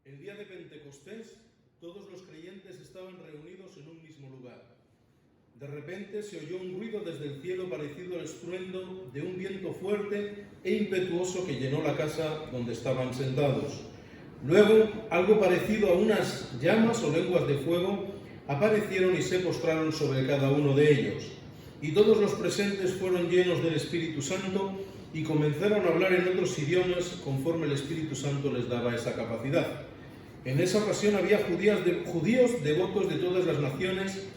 El día de Pentecostés, todos los creyentes estaban reunidos en un mismo lugar. De repente se oyó un ruido desde el cielo parecido al estruendo de un viento fuerte e impetuoso que llenó la casa donde estaban sentados. Luego, algo parecido a unas llamas o lenguas de fuego aparecieron y se postraron sobre cada uno de ellos. Y todos los presentes fueron llenos del Espíritu Santo y comenzaron a hablar en otros idiomas conforme el Espíritu Santo les daba esa capacidad. En esa ocasión había judíos devotos de todas las naciones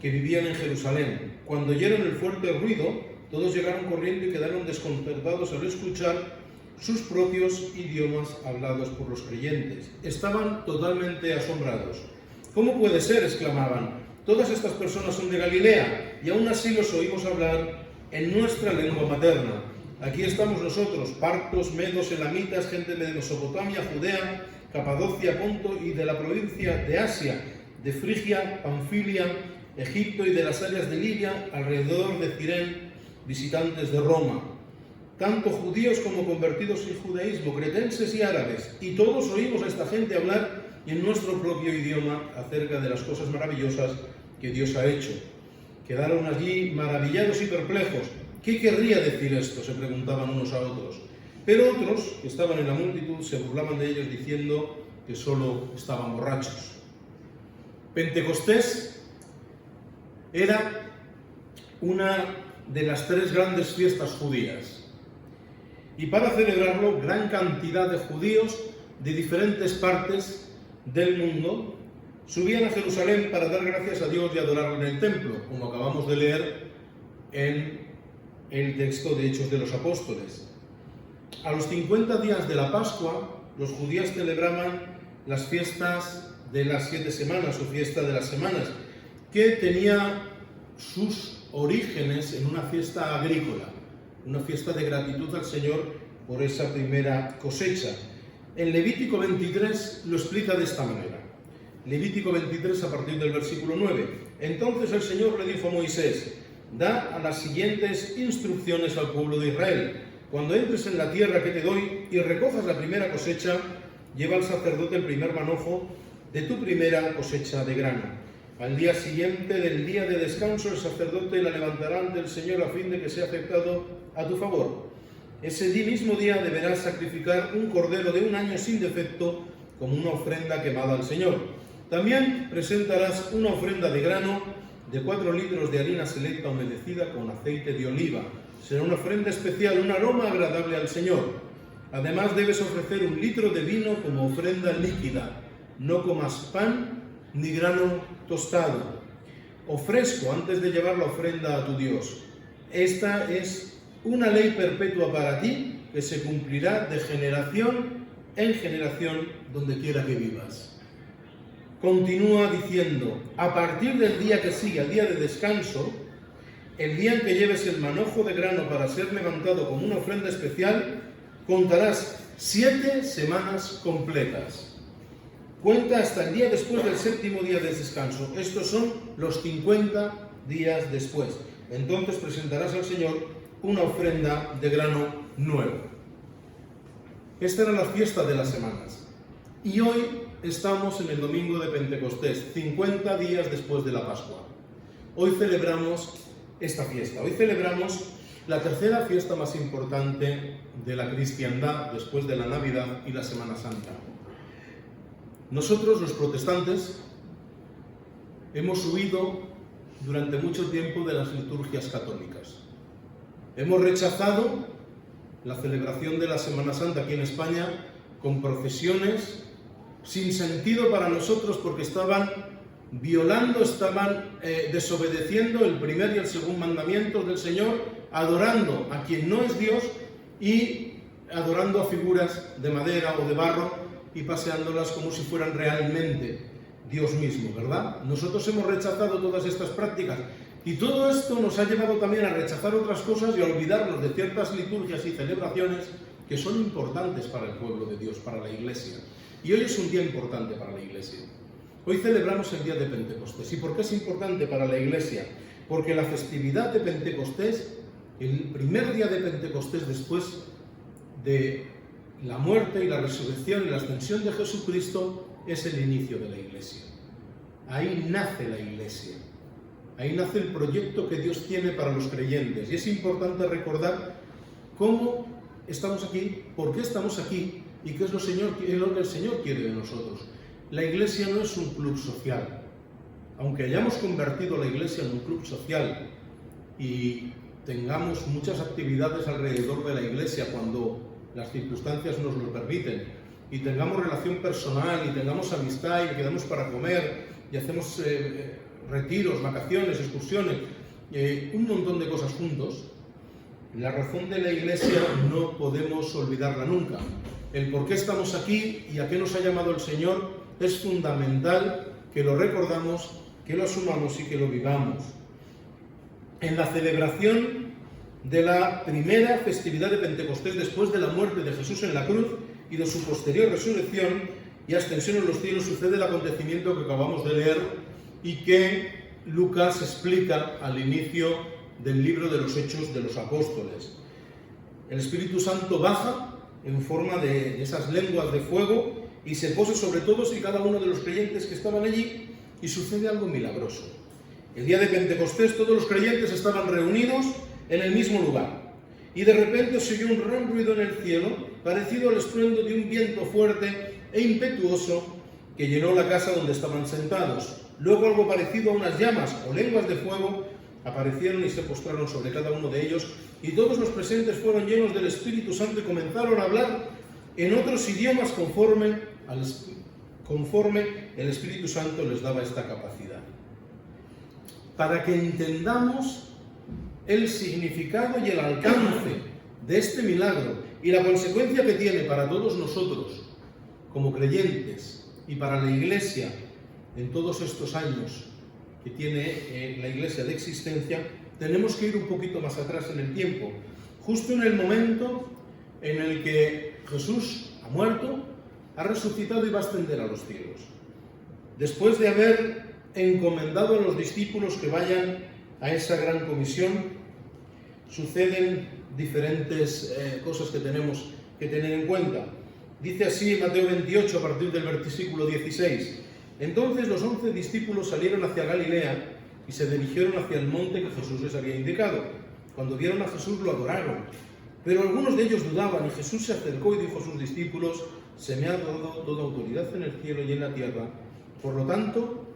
que vivían en Jerusalén. Cuando oyeron el fuerte ruido, todos llegaron corriendo y quedaron desconcertados al escuchar sus propios idiomas hablados por los creyentes. Estaban totalmente asombrados. ¿Cómo puede ser?, exclamaban. Todas estas personas son de Galilea y aún así los oímos hablar en nuestra lengua materna. Aquí estamos nosotros, partos, medos, elamitas, gente de Mesopotamia, Judea, Capadocia, Ponto y de la provincia de Asia, de Frigia, Panfilia, Egipto y de las áreas de Libia, alrededor de Cirene, visitantes de Roma. Tanto judíos como convertidos al judaísmo, cretenses y árabes, y todos oímos a esta gente hablar en nuestro propio idioma acerca de las cosas maravillosas que Dios ha hecho. Quedaron allí maravillados y perplejos. ¿Qué querría decir esto?, se preguntaban unos a otros. Pero otros, que estaban en la multitud, se burlaban de ellos diciendo que solo estaban borrachos. Pentecostés era una de las 3 grandes fiestas judías. Y para celebrarlo, gran cantidad de judíos de diferentes partes del mundo subían a Jerusalén para dar gracias a Dios y adorarlo en el templo, como acabamos de leer en el texto de Hechos de los Apóstoles. A los 50 días de la Pascua, los judíos celebraban las fiestas de las 7 semanas o fiesta de las semanas, que tenía sus orígenes en una fiesta agrícola, una fiesta de gratitud al Señor por esa primera cosecha. En Levítico 23 lo explica de esta manera. Levítico 23 a partir del versículo 9. Entonces el Señor le dijo a Moisés: da a las siguientes instrucciones al pueblo de Israel. Cuando entres en la tierra que te doy y recojas la primera cosecha, lleva al sacerdote el primer manojo de tu primera cosecha de grano. Al día siguiente del día de descanso, el sacerdote la levantará ante el Señor a fin de que sea aceptado a tu favor. Ese mismo día deberás sacrificar un cordero de 1 año sin defecto como una ofrenda quemada al Señor. También presentarás una ofrenda de grano de 4 litros de harina selecta humedecida con aceite de oliva. Será una ofrenda especial, un aroma agradable al Señor. Además debes ofrecer 1 litro de vino como ofrenda líquida. No comas pan ni grano tostado o fresco antes de llevar la ofrenda a tu Dios. Esta es una ley perpetua para ti que se cumplirá de generación en generación donde quiera que vivas. Continúa diciendo: a partir del día que sigue al día de descanso, el día en que lleves el manojo de grano para ser levantado como una ofrenda especial, contarás 7 semanas completas. Cuenta hasta el día después del 7º día de descanso. Estos son los 50 días después. Entonces presentarás al Señor una ofrenda de grano nuevo. Esta era la fiesta de las semanas. Y hoy estamos en el domingo de Pentecostés, 50 días después de la Pascua. Hoy celebramos esta fiesta. Hoy celebramos la tercera fiesta más importante de la cristiandad después de la Navidad y la Semana Santa. Nosotros, los protestantes, hemos huido durante mucho tiempo de las liturgias católicas. Hemos rechazado la celebración de la Semana Santa aquí en España con procesiones sin sentido para nosotros, porque estaban violando, estaban desobedeciendo el primer y el segundo mandamientos del Señor, adorando a quien no es Dios y adorando a figuras de madera o de barro y paseándolas como si fueran realmente Dios mismo, ¿verdad? Nosotros hemos rechazado todas estas prácticas y todo esto nos ha llevado también a rechazar otras cosas y a olvidarnos de ciertas liturgias y celebraciones que son importantes para el pueblo de Dios, para la Iglesia. Y hoy es un día importante para la Iglesia. Hoy celebramos el día de Pentecostés. ¿Y por qué es importante para la Iglesia? Porque la festividad de Pentecostés, el primer día de Pentecostés después de la muerte y la resurrección y la ascensión de Jesucristo es el inicio de la Iglesia. Ahí nace la Iglesia. Ahí nace el proyecto que Dios tiene para los creyentes. Y es importante recordar cómo estamos aquí, por qué estamos aquí y qué es lo que el Señor quiere de nosotros. La Iglesia no es un club social. Aunque hayamos convertido la Iglesia en un club social y tengamos muchas actividades alrededor de la Iglesia cuando las circunstancias nos lo permiten, y tengamos relación personal, y tengamos amistad, y quedamos para comer, y hacemos retiros, vacaciones, excursiones, un montón de cosas juntos, la razón de la Iglesia no podemos olvidarla nunca. El por qué estamos aquí y a qué nos ha llamado el Señor es fundamental que lo recordamos, que lo asumamos y que lo vivamos. En la celebración de la primera festividad de Pentecostés después de la muerte de Jesús en la cruz y de su posterior resurrección y ascensión en los cielos sucede el acontecimiento que acabamos de leer y que Lucas explica al inicio del libro de los Hechos de los Apóstoles. El Espíritu Santo baja en forma de esas lenguas de fuego y se posa sobre todos y cada uno de los creyentes que estaban allí y sucede algo milagroso. El día de Pentecostés todos los creyentes estaban reunidos en el mismo lugar y de repente se oyó un gran ruido en el cielo parecido al estruendo de un viento fuerte e impetuoso que llenó la casa donde estaban sentados. Luego algo parecido a unas llamas o lenguas de fuego aparecieron y se postraron sobre cada uno de ellos y todos los presentes fueron llenos del Espíritu Santo y comenzaron a hablar en otros idiomas conforme el Espíritu Santo les daba esta capacidad. Para que entendamos el significado y el alcance de este milagro y la consecuencia que tiene para todos nosotros como creyentes y para la Iglesia en todos estos años que tiene la Iglesia de existencia, tenemos que ir un poquito más atrás en el tiempo, justo en el momento en el que Jesús ha muerto, ha resucitado y va a ascender a los cielos. Después de haber encomendado a los discípulos que vayan a esa gran comisión, suceden diferentes cosas que tenemos que tener en cuenta. Dice así en Mateo 28, a partir del versículo 16. Entonces los 11 discípulos salieron hacia Galilea y se dirigieron hacia el monte que Jesús les había indicado. Cuando vieron a Jesús lo adoraron, pero algunos de ellos dudaban y Jesús se acercó y dijo a sus discípulos: se me ha dado toda autoridad en el cielo y en la tierra, por lo tanto,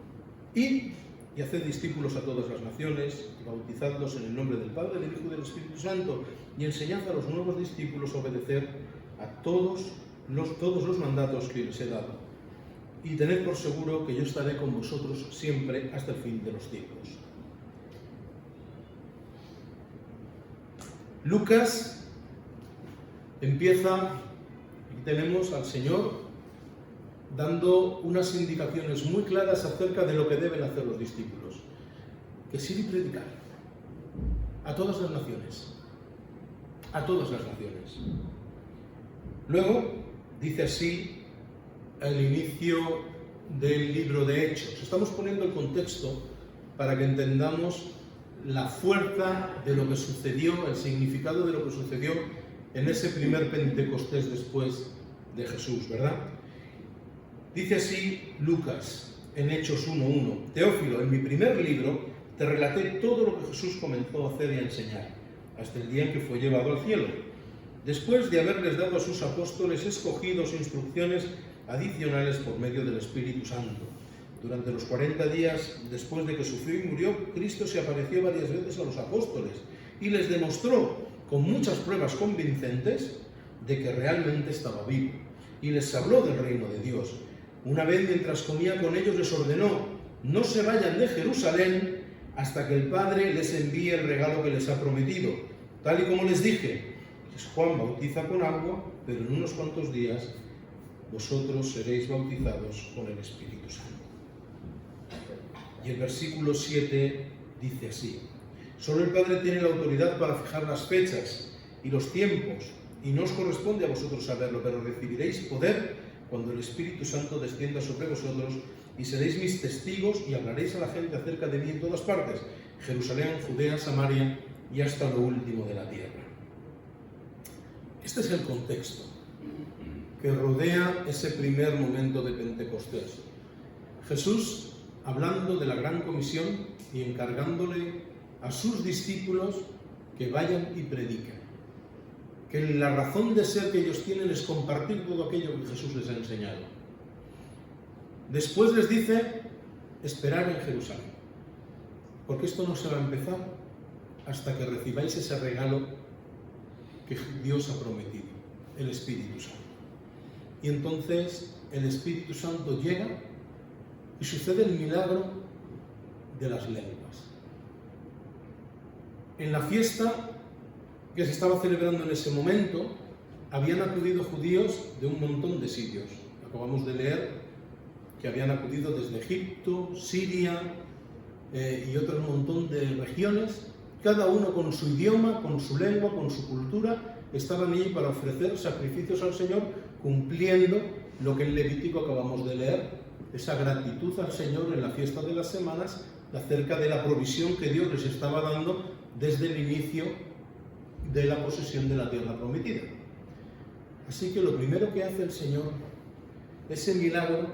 id y haced discípulos a todas las naciones, bautizadlos en el nombre del Padre, del Hijo y del Espíritu Santo, y enseñad a los nuevos discípulos a obedecer a todos los mandatos que les he dado. Y tened por seguro que yo estaré con vosotros siempre hasta el fin de los tiempos. Lucas empieza, aquí tenemos al Señor dando unas indicaciones muy claras acerca de lo que deben hacer los discípulos, que es ir y predicar a todas las naciones, a todas las naciones. Luego dice así el inicio del libro de Hechos. Estamos poniendo el contexto para que entendamos la fuerza de lo que sucedió, el significado de lo que sucedió en ese primer Pentecostés después de Jesús, ¿verdad? Dice así Lucas en Hechos 1:1. Teófilo, en mi primer libro te relaté todo lo que Jesús comenzó a hacer y a enseñar, hasta el día en que fue llevado al cielo. Después de haberles dado a sus apóstoles escogidos instrucciones adicionales por medio del Espíritu Santo. Durante los 40 días después de que sufrió y murió, Cristo se apareció varias veces a los apóstoles y les demostró con muchas pruebas convincentes de que realmente estaba vivo. Y les habló del reino de Dios. Una vez mientras comía con ellos les ordenó: no se vayan de Jerusalén hasta que el Padre les envíe el regalo que les ha prometido. Tal y como les dije, Juan bautiza con agua, pero en unos cuantos días vosotros seréis bautizados con el Espíritu Santo. Y el versículo 7 dice así: solo el Padre tiene la autoridad para fijar las fechas y los tiempos, y no os corresponde a vosotros saberlo, pero recibiréis poder cuando el Espíritu Santo descienda sobre vosotros, y seréis mis testigos y hablaréis a la gente acerca de mí en todas partes, Jerusalén, Judea, Samaria y hasta lo último de la tierra. Este es el contexto. que rodea ese primer momento de Pentecostés. Jesús hablando de la gran comisión y encargándole a sus discípulos que vayan y prediquen. Que la razón de ser que ellos tienen es compartir todo aquello que Jesús les ha enseñado. Después les dice esperar en Jerusalén, porque esto no se va a empezar hasta que recibáis ese regalo que Dios ha prometido, el Espíritu Santo. Y entonces el Espíritu Santo llega y sucede el milagro de las lenguas. En la fiesta que se estaba celebrando en ese momento, habían acudido judíos de un montón de sitios. Acabamos de leer que habían acudido desde Egipto, Siria y otro montón de regiones, cada uno con su idioma, con su lengua, con su cultura, estaban allí para ofrecer sacrificios al Señor, cumpliendo lo que en Levítico acabamos de leer, esa gratitud al Señor en la fiesta de las semanas, acerca de la provisión que Dios les estaba dando desde el inicio de la posesión de la tierra prometida. Así que lo primero que hace el Señor, ese milagro,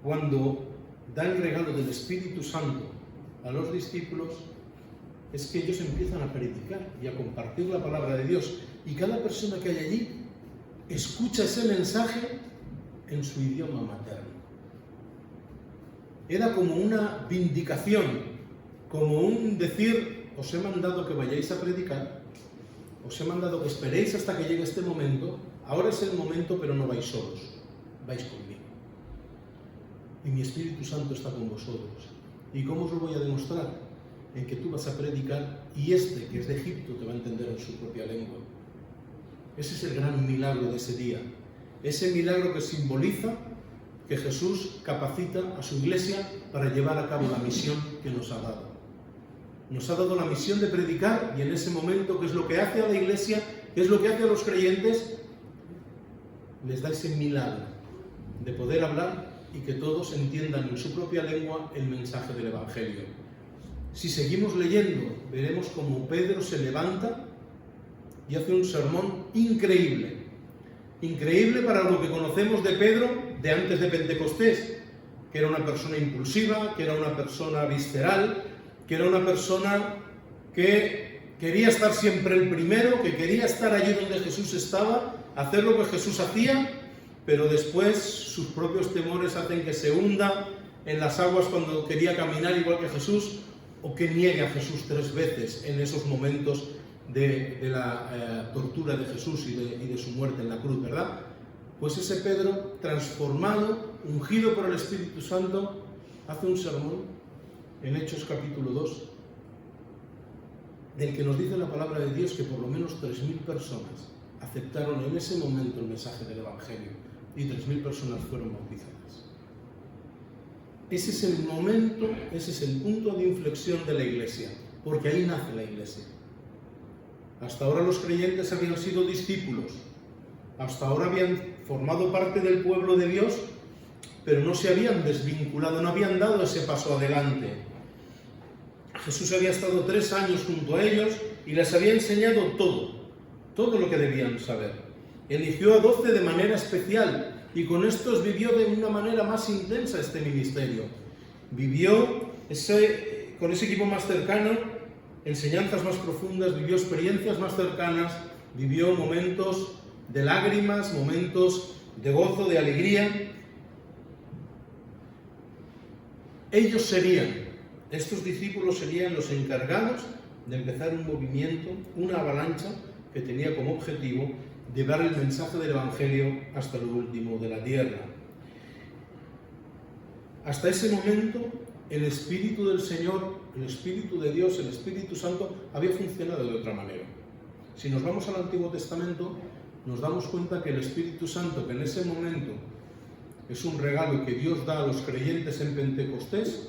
cuando da el regalo del Espíritu Santo a los discípulos, es que ellos empiezan a predicar y a compartir la palabra de Dios. Y cada persona que hay allí escucha ese mensaje en su idioma materno. Era como una vindicación, como un decir: os he mandado que vayáis a predicar, os he mandado que esperéis hasta que llegue este momento, ahora es el momento, pero no vais solos, vais conmigo. Y mi Espíritu Santo está con vosotros. ¿Y cómo os lo voy a demostrar? En que tú vas a predicar y este, que es de Egipto, te va a entender en su propia lengua. Ese es el gran milagro de ese día. Ese milagro que simboliza que Jesús capacita a su iglesia para llevar a cabo la misión que nos ha dado. Nos ha dado la misión de predicar, y en ese momento, ¿qué es lo que hace a la iglesia? ¿Qué es lo que hace a los creyentes? Les da ese milagro de poder hablar y que todos entiendan en su propia lengua el mensaje del Evangelio. Si seguimos leyendo, veremos cómo Pedro se levanta y hace un sermón increíble. Increíble para lo que conocemos de Pedro de antes de Pentecostés, que era una persona impulsiva, que era una persona visceral, que era una persona que quería estar siempre el primero, que quería estar allí donde Jesús estaba, hacer lo que Jesús hacía, pero después sus propios temores hacen que se hunda en las aguas cuando quería caminar igual que Jesús, o que niegue a Jesús 3 veces en esos momentos de la tortura de Jesús y de su muerte en la cruz, ¿verdad? Pues ese Pedro, transformado, ungido por el Espíritu Santo, hace un sermón en Hechos capítulo 2, del que nos dice la palabra de Dios que por lo menos 3.000 personas aceptaron en ese momento el mensaje del Evangelio y 3.000 personas fueron bautizadas. Ese es el momento, ese es el punto de inflexión de la Iglesia, porque ahí nace la Iglesia. Hasta ahora los creyentes habían sido discípulos, hasta ahora habían formado parte del pueblo de Dios, pero no se habían desvinculado, no habían dado ese paso adelante. Jesús había estado 3 años junto a ellos y les había enseñado todo lo que debían saber. Eligió a 12 de manera especial y con estos vivió de una manera más intensa este ministerio. Vivió con ese equipo más cercano, enseñanzas más profundas, vivió experiencias más cercanas, vivió momentos de lágrimas, momentos de gozo, de alegría. Estos discípulos serían los encargados de empezar un movimiento, una avalancha que tenía como objetivo llevar el mensaje del Evangelio hasta lo último de la tierra. Hasta ese momento, el Espíritu del Señor, el Espíritu de Dios, el Espíritu Santo, había funcionado de otra manera. Si nos vamos al Antiguo Testamento, nos damos cuenta que el Espíritu Santo, que en ese momento es un regalo que Dios da a los creyentes en Pentecostés,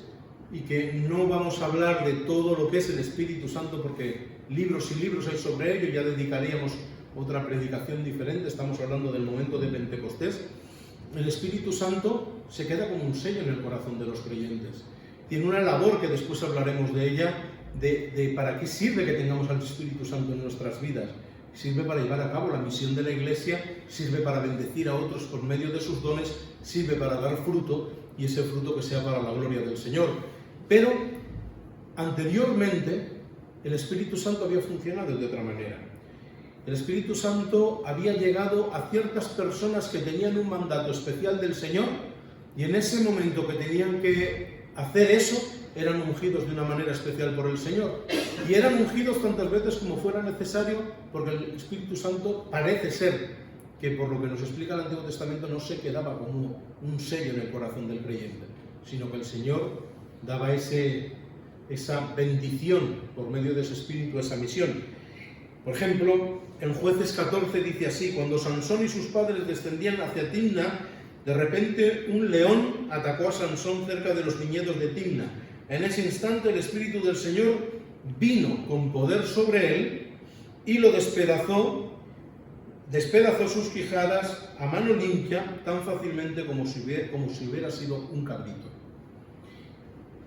y que no vamos a hablar de todo lo que es el Espíritu Santo, porque libros y libros hay sobre ello, ya dedicaríamos otra predicación diferente, estamos hablando del momento de Pentecostés. El Espíritu Santo se queda como un sello en el corazón de los creyentes. Tiene una labor que después hablaremos de ella, de para qué sirve que tengamos al Espíritu Santo en nuestras vidas. sirve para llevar a cabo la misión de la Iglesia, sirve para bendecir a otros por medio de sus dones, sirve para dar fruto, y ese fruto que sea para la gloria del Señor. Pero anteriormente el Espíritu Santo había funcionado de otra manera. El Espíritu Santo había llegado a ciertas personas que tenían un mandato especial del Señor, y en ese momento que tenían que hacer eso, eran ungidos de una manera especial por el Señor. Y eran ungidos tantas veces como fuera necesario, porque el Espíritu Santo parece ser que, por lo que nos explica el Antiguo Testamento, no se quedaba como un sello en el corazón del creyente, sino que el Señor daba esa bendición por medio de ese Espíritu, esa misión. Por ejemplo, en Jueces 14 dice así: cuando Sansón y sus padres descendían hacia Timna, de repente un león atacó a Sansón cerca de los viñedos de Timna. En ese instante el Espíritu del Señor vino con poder sobre él y lo despedazó sus quijadas a mano limpia tan fácilmente como si hubiera sido un cabrito.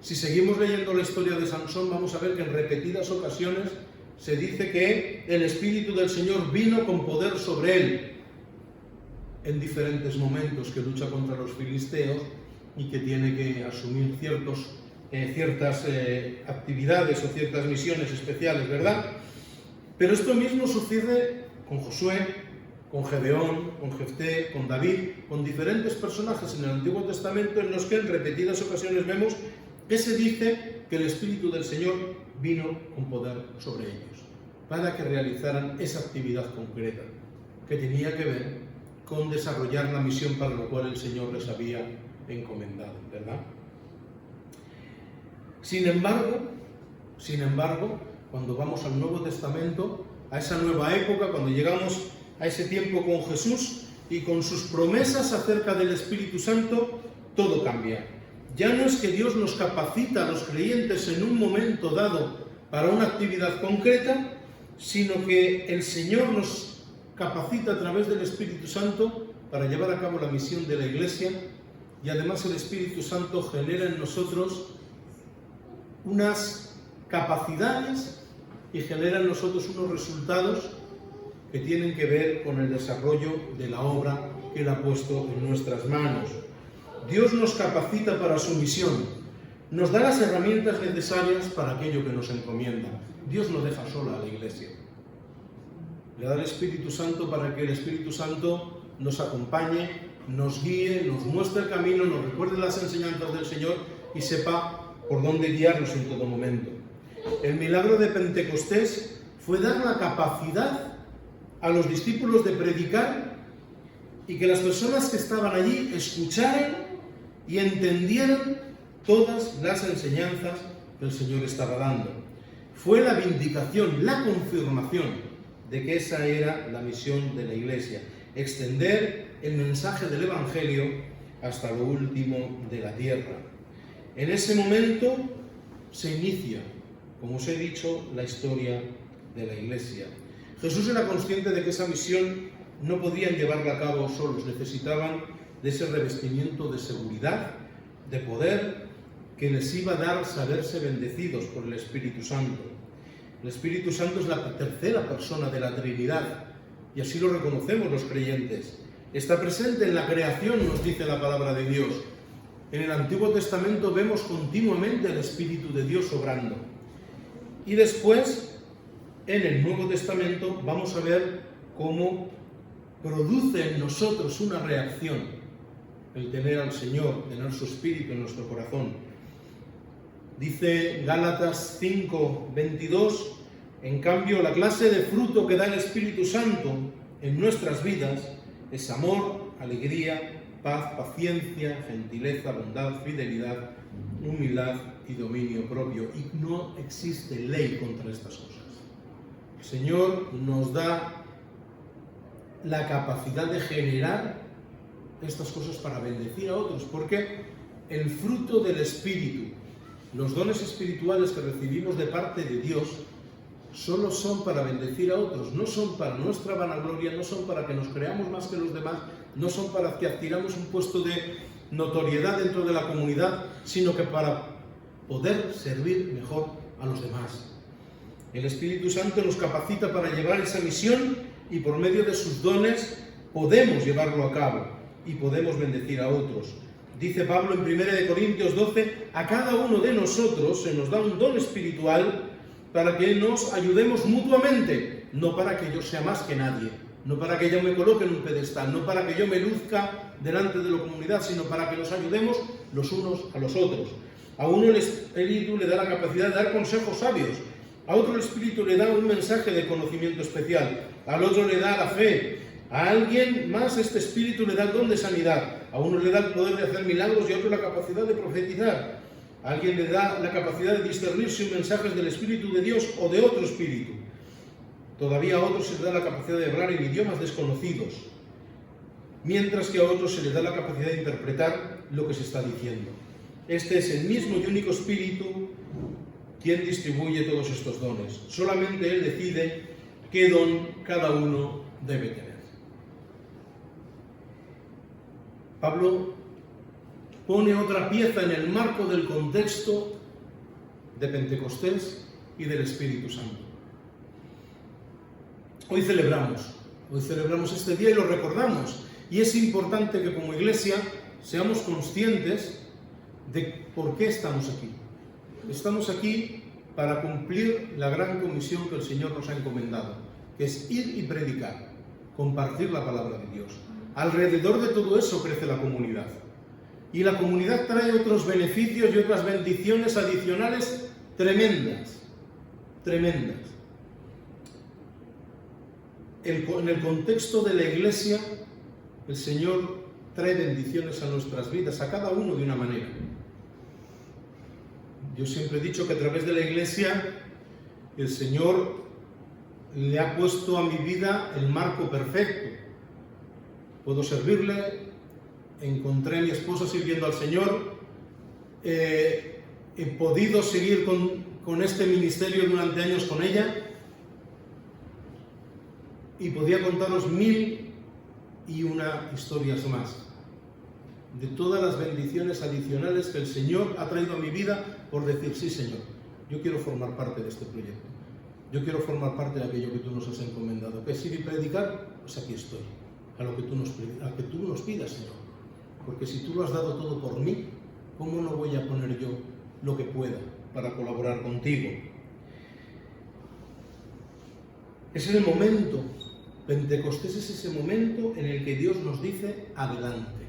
Si seguimos leyendo la historia de Sansón, vamos a ver que en repetidas ocasiones se dice que el Espíritu del Señor vino con poder sobre él en diferentes momentos, que lucha contra los filisteos y que tiene que asumir ciertas actividades o ciertas misiones especiales, ¿verdad? Pero esto mismo sucede con Josué, con Gedeón, con Jefté, con David, con diferentes personajes en el Antiguo Testamento en los que en repetidas ocasiones vemos que se dice que el Espíritu del Señor vino con poder sobre ellos, para que realizaran esa actividad concreta que tenía que ver con desarrollar la misión para la cual el Señor les había encomendado, ¿verdad? Sin embargo, cuando vamos al Nuevo Testamento, a esa nueva época, cuando llegamos a ese tiempo con Jesús y con sus promesas acerca del Espíritu Santo, todo cambia. Ya no es que Dios nos capacita a los creyentes en un momento dado para una actividad concreta, sino que el Señor nos capacita a través del Espíritu Santo para llevar a cabo la misión de la Iglesia, y además el Espíritu Santo genera en nosotros unas capacidades y genera en nosotros unos resultados que tienen que ver con el desarrollo de la obra que Él ha puesto en nuestras manos. Dios nos capacita para su misión, nos da las herramientas necesarias para aquello que nos encomienda. Dios no deja sola a la Iglesia. Le da el Espíritu Santo para que el Espíritu Santo nos acompañe, nos guíe, nos muestre el camino, nos recuerde las enseñanzas del Señor y sepa por dónde guiarnos en todo momento. El milagro de Pentecostés fue dar la capacidad a los discípulos de predicar y que las personas que estaban allí escucharan y entendieran todas las enseñanzas que el Señor estaba dando. Fue la vindicación, la confirmación de que esa era la misión de la Iglesia: extender el mensaje del Evangelio hasta lo último de la tierra. En ese momento se inicia, como os he dicho, la historia de la Iglesia. Jesús era consciente de que esa misión no podían llevarla a cabo solos, necesitaban de ese revestimiento de seguridad, de poder, que les iba a dar saberse bendecidos por el Espíritu Santo. El Espíritu Santo es la tercera persona de la Trinidad, y así lo reconocemos los creyentes. Está presente en la creación, nos dice la palabra de Dios. En el Antiguo Testamento vemos continuamente el Espíritu de Dios obrando. Y después, en el Nuevo Testamento, vamos a ver cómo produce en nosotros una reacción el tener al Señor, tener su Espíritu en nuestro corazón. Dice Gálatas 5:22, en cambio, la clase de fruto que da el Espíritu Santo en nuestras vidas es amor, alegría, paz, paciencia, gentileza, bondad, fidelidad, humildad y dominio propio. Y no existe ley contra estas cosas. El Señor nos da la capacidad de generar estas cosas para bendecir a otros, porque el fruto del Espíritu, los dones espirituales que recibimos de parte de Dios, solo son para bendecir a otros, no son para nuestra vanagloria, no son para que nos creamos más que los demás, no son para que adquiramos un puesto de notoriedad dentro de la comunidad, sino que para poder servir mejor a los demás. El Espíritu Santo nos capacita para llevar esa misión y por medio de sus dones podemos llevarlo a cabo y podemos bendecir a otros. Dice Pablo en 1 Corintios 12, a cada uno de nosotros se nos da un don espiritual para que nos ayudemos mutuamente, no para que yo sea más que nadie, no para que yo me coloque en un pedestal, no para que yo me luzca delante de la comunidad, sino para que nos ayudemos los unos a los otros. A uno el Espíritu le da la capacidad de dar consejos sabios, a otro el Espíritu le da un mensaje de conocimiento especial, al otro le da la fe, a alguien más este Espíritu le da el don de sanidad, a uno le da el poder de hacer milagros y a otro la capacidad de profetizar, a alguien le da la capacidad de discernir si un mensaje es del Espíritu de Dios o de otro Espíritu. Todavía a otros se les da la capacidad de hablar en idiomas desconocidos, mientras que a otros se les da la capacidad de interpretar lo que se está diciendo. Este es el mismo y único Espíritu quien distribuye todos estos dones. Solamente Él decide qué don cada uno debe tener. Pablo pone otra pieza en el marco del contexto de Pentecostés y del Espíritu Santo. Hoy celebramos este día y lo recordamos. Y es importante que como Iglesia seamos conscientes de por qué estamos aquí. Estamos aquí para cumplir la gran comisión que el Señor nos ha encomendado, que es ir y predicar, compartir la palabra de Dios. Alrededor de todo eso crece la comunidad. Y la comunidad trae otros beneficios y otras bendiciones adicionales tremendas, tremendas. En el contexto de la Iglesia, el Señor trae bendiciones a nuestras vidas, a cada uno de una manera. Yo siempre he dicho que a través de la Iglesia el Señor le ha puesto a mi vida el marco perfecto. Puedo servirle, encontré a mi esposa sirviendo al Señor, he podido seguir con este ministerio durante años con ella y podía contaros 1001 historias más de todas las bendiciones adicionales que el Señor ha traído a mi vida por decir, sí Señor, yo quiero formar parte de este proyecto, yo quiero formar parte de aquello que tú nos has encomendado, que es ir y predicar, pues aquí estoy, a que tú nos pidas, Señor, porque si tú lo has dado todo por mí, ¿cómo no voy a poner yo lo que pueda para colaborar contigo? Ese es el momento, Pentecostés es ese momento en el que Dios nos dice, adelante.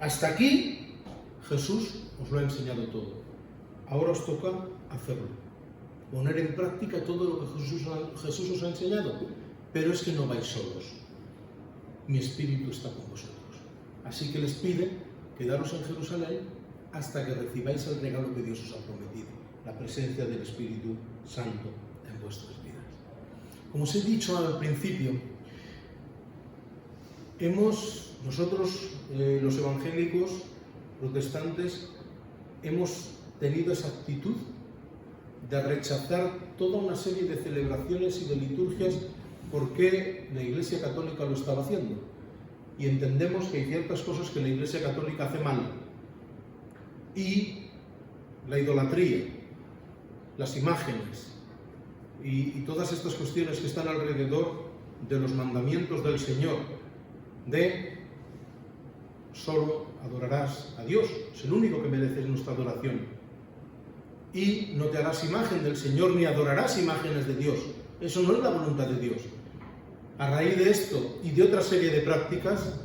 Hasta aquí, Jesús os lo ha enseñado todo. Ahora os toca hacerlo. Poner en práctica todo lo que Jesús os ha enseñado. Pero es que no vais solos. Mi Espíritu está con vosotros. Así que les pide quedaros en Jerusalén hasta que recibáis el regalo que Dios os ha prometido. La presencia del Espíritu Santo en vuestras vidas. Como os he dicho al principio, nosotros, los evangélicos, protestantes, hemos tenido esa actitud de rechazar toda una serie de celebraciones y de liturgias porque la Iglesia Católica lo estaba haciendo. Y entendemos que hay ciertas cosas que la Iglesia Católica hace mal. Y la idolatría, las imágenes y todas estas cuestiones que están alrededor de los mandamientos del Señor, de solo adorarás a Dios, es el único que merece nuestra adoración, y no te harás imagen del Señor ni adorarás imágenes de Dios. Eso no es la voluntad de Dios. A raíz de esto y de otra serie de prácticas,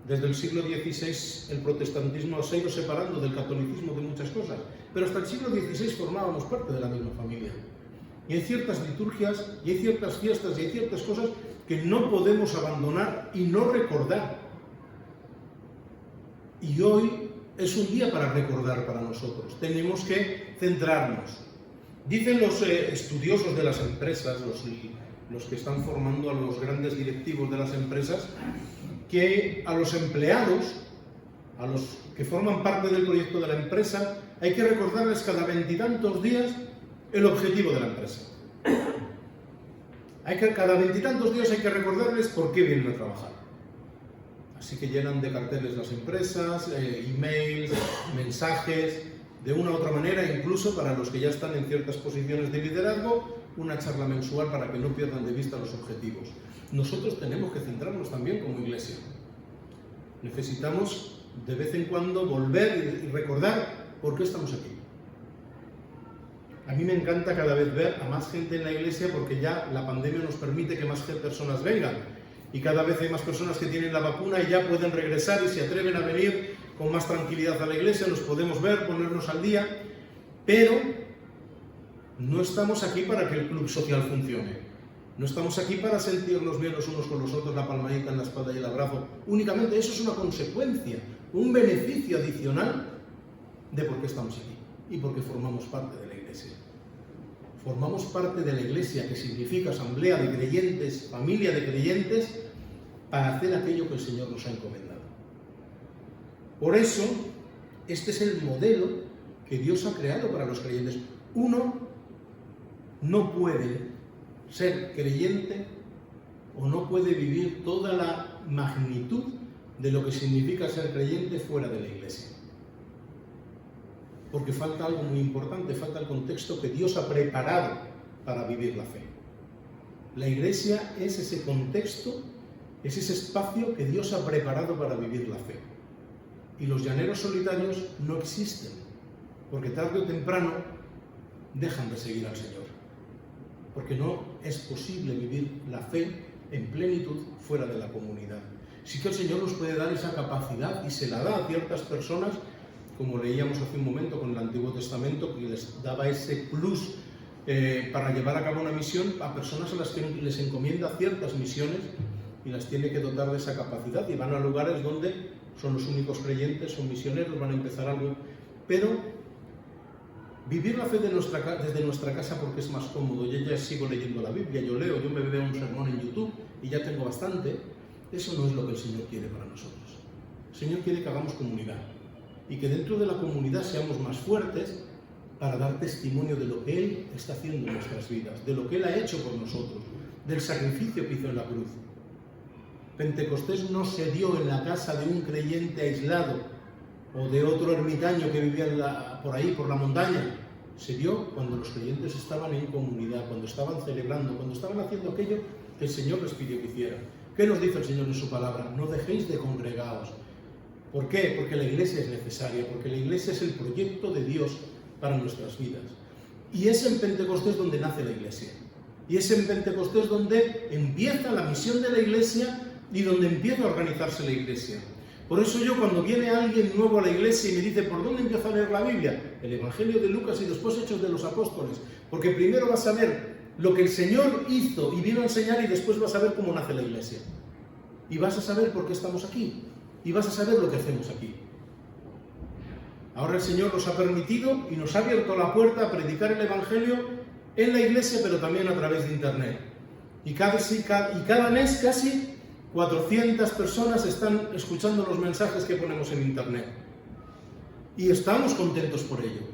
desde el siglo XVI el protestantismo se ha ido separando del catolicismo de muchas cosas, pero hasta el siglo XVI formábamos parte de la misma familia. Y hay ciertas liturgias, y hay ciertas fiestas, y hay ciertas cosas que no podemos abandonar y no recordar. Y hoy es un día para recordar para nosotros. Tenemos que centrarnos. Dicen los estudiosos de las empresas, los que están formando a los grandes directivos de las empresas, que a los empleados, a los que forman parte del proyecto de la empresa, hay que recordarles cada 20 y tantos días el objetivo de la empresa. Cada 20 y tantos días hay que recordarles por qué vienen a trabajar. Así que llenan de carteles las empresas, emails, mensajes, de una u otra manera, incluso para los que ya están en ciertas posiciones de liderazgo, una charla mensual para que no pierdan de vista los objetivos. Nosotros tenemos que centrarnos también como iglesia. Necesitamos de vez en cuando volver y recordar por qué estamos aquí. A mí me encanta cada vez ver a más gente en la iglesia porque ya la pandemia nos permite que más personas vengan y cada vez hay más personas que tienen la vacuna y ya pueden regresar y se atreven a venir con más tranquilidad a la iglesia, nos podemos ver, ponernos al día, pero no estamos aquí para que el club social funcione. No estamos aquí para sentirnos bien los unos con los otros, la palmadita en la espalda y el abrazo. Únicamente eso es una consecuencia, un beneficio adicional de por qué estamos aquí y porque formamos parte de la iglesia. Formamos parte de la iglesia, que significa asamblea de creyentes, familia de creyentes, para hacer aquello que el Señor nos ha encomendado. Por eso, este es el modelo que Dios ha creado para los creyentes. Uno no puede ser creyente o no puede vivir toda la magnitud de lo que significa ser creyente fuera de la iglesia. Porque falta algo muy importante, falta el contexto que Dios ha preparado para vivir la fe. La iglesia es ese contexto, es ese espacio que Dios ha preparado para vivir la fe. Y los llaneros solitarios no existen, porque tarde o temprano dejan de seguir al Señor. Porque no es posible vivir la fe en plenitud fuera de la comunidad. Sí que el Señor nos puede dar esa capacidad y se la da a ciertas personas, como leíamos hace un momento con el Antiguo Testamento, que les daba ese plus para llevar a cabo una misión a personas a las que les encomienda ciertas misiones y las tiene que dotar de esa capacidad y van a lugares donde son los únicos creyentes, son misioneros, van a empezar algo, pero vivir la fe desde nuestra casa porque es más cómodo. Yo ya sigo leyendo la Biblia, yo leo, yo me veo un sermón en YouTube y ya tengo bastante. Eso no es lo que el Señor quiere para nosotros. El Señor quiere que hagamos comunidad y que dentro de la comunidad seamos más fuertes para dar testimonio de lo que Él está haciendo en nuestras vidas, de lo que Él ha hecho por nosotros, del sacrificio que hizo en la cruz. Pentecostés no se dio en la casa de un creyente aislado o de otro ermitaño que vivía por ahí, por la montaña. Se dio cuando los creyentes estaban en comunidad, cuando estaban celebrando, cuando estaban haciendo aquello que el Señor les pidió que hicieran. ¿Qué nos dice el Señor en su palabra? No dejéis de congregaos. ¿Por qué? Porque la iglesia es necesaria, porque la iglesia es el proyecto de Dios para nuestras vidas. Y es en Pentecostés donde nace la iglesia. Y es en Pentecostés donde empieza la misión de la iglesia y donde empieza a organizarse la iglesia. Por eso yo, cuando viene alguien nuevo a la iglesia y me dice ¿por dónde empiezo a leer la Biblia? El Evangelio de Lucas y después Hechos de los Apóstoles. Porque primero vas a ver lo que el Señor hizo y vino a enseñar y después vas a ver cómo nace la iglesia. Y vas a saber por qué estamos aquí. Y vas a saber lo que hacemos aquí. Ahora el Señor nos ha permitido y nos ha abierto la puerta a predicar el Evangelio en la iglesia, pero también a través de Internet. Y cada mes casi 400 personas están escuchando los mensajes que ponemos en Internet. Y estamos contentos por ello,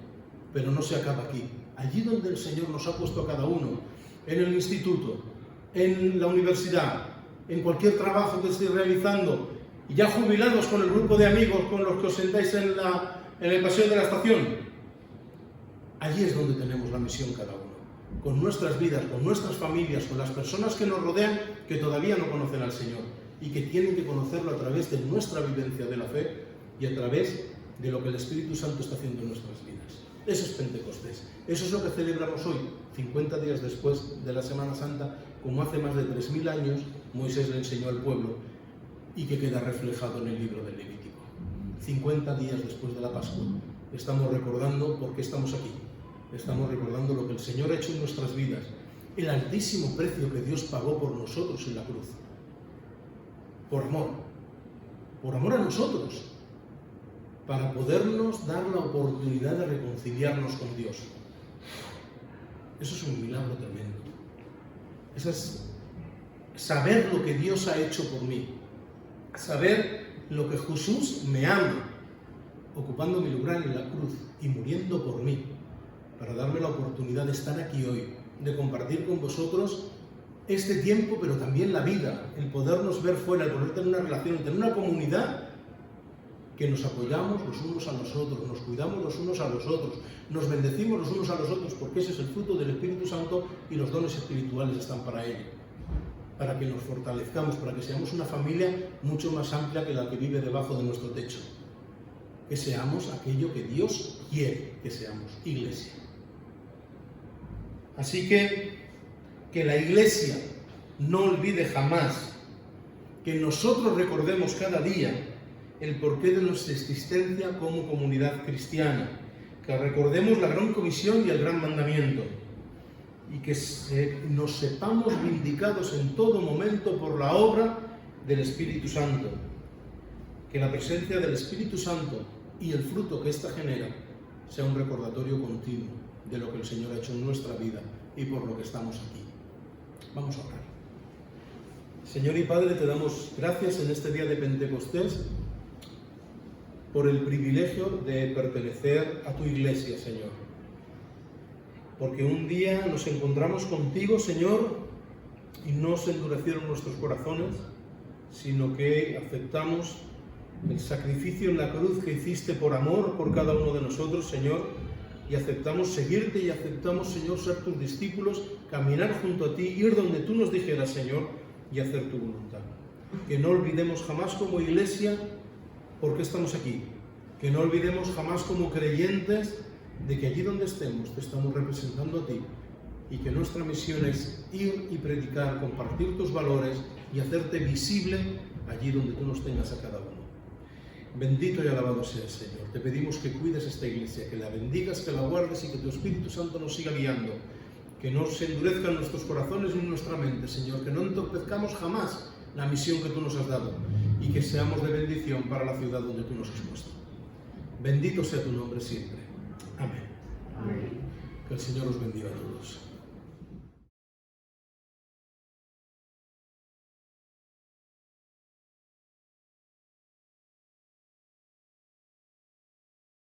pero no se acaba aquí. Allí donde el Señor nos ha puesto a cada uno, en el instituto, en la universidad, en cualquier trabajo que estéis realizando, y ya jubilados con el grupo de amigos con los que os sentáis en el paseo de la estación, allí es donde tenemos la misión cada uno, con nuestras vidas, con nuestras familias, con las personas que nos rodean, que todavía no conocen al Señor y que tienen que conocerlo a través de nuestra vivencia de la fe y a través de lo que el Espíritu Santo está haciendo en nuestras vidas. Eso es Pentecostés. Eso es lo que celebramos hoy, 50 días después de la Semana Santa, como hace más de 3000 años Moisés le enseñó al pueblo y que queda reflejado en el libro del Levítico. 50 días después de la Pascua estamos recordando por qué estamos aquí. Estamos recordando lo que el Señor ha hecho en nuestras vidas, el altísimo precio que Dios pagó por nosotros en la cruz. Por amor a nosotros, para podernos dar la oportunidad de reconciliarnos con Dios. Eso es un milagro tremendo. Eso es saber lo que Dios ha hecho por mí, saber lo que Jesús me ama, ocupando mi lugar en la cruz y muriendo por mí, para darme la oportunidad de estar aquí hoy, de compartir con vosotros este tiempo, pero también la vida, el podernos ver fuera, el poder tener una relación, tener una comunidad que nos apoyamos los unos a los otros, nos cuidamos los unos a los otros, nos bendecimos los unos a los otros, porque ese es el fruto del Espíritu Santo y los dones espirituales están para ello, para que nos fortalezcamos, para que seamos una familia mucho más amplia que la que vive debajo de nuestro techo, que seamos aquello que Dios quiere que seamos, iglesia. Así que la iglesia no olvide jamás, que nosotros recordemos cada día el porqué de nuestra existencia como comunidad cristiana, que recordemos la gran comisión y el gran mandamiento, y que nos sepamos vindicados en todo momento por la obra del Espíritu Santo, que la presencia del Espíritu Santo y el fruto que ésta genera sea un recordatorio continuo de lo que el Señor ha hecho en nuestra vida y por lo que estamos aquí. Vamos a orar. Señor y Padre, te damos gracias en este día de Pentecostés por el privilegio de pertenecer a tu iglesia, Señor. Porque un día nos encontramos contigo, Señor, y no se endurecieron nuestros corazones, sino que aceptamos el sacrificio en la cruz que hiciste por amor por cada uno de nosotros, Señor, y aceptamos seguirte y aceptamos, Señor, ser tus discípulos, caminar junto a ti, ir donde tú nos dijeras, Señor, y hacer tu voluntad. Que no olvidemos jamás como iglesia por qué estamos aquí. Que no olvidemos jamás como creyentes de que allí donde estemos te estamos representando a ti y que nuestra misión es ir y predicar, compartir tus valores y hacerte visible allí donde tú nos tengas a cada uno. Bendito y alabado sea el Señor. Te pedimos que cuides esta iglesia, que la bendigas, que la guardes y que tu Espíritu Santo nos siga guiando. Que no se endurezcan nuestros corazones ni nuestra mente, Señor. Que no entorpezcamos jamás la misión que tú nos has dado y que seamos de bendición para la ciudad donde tú nos has puesto. Bendito sea tu nombre siempre. Amén. Amén. Que el Señor os bendiga a todos.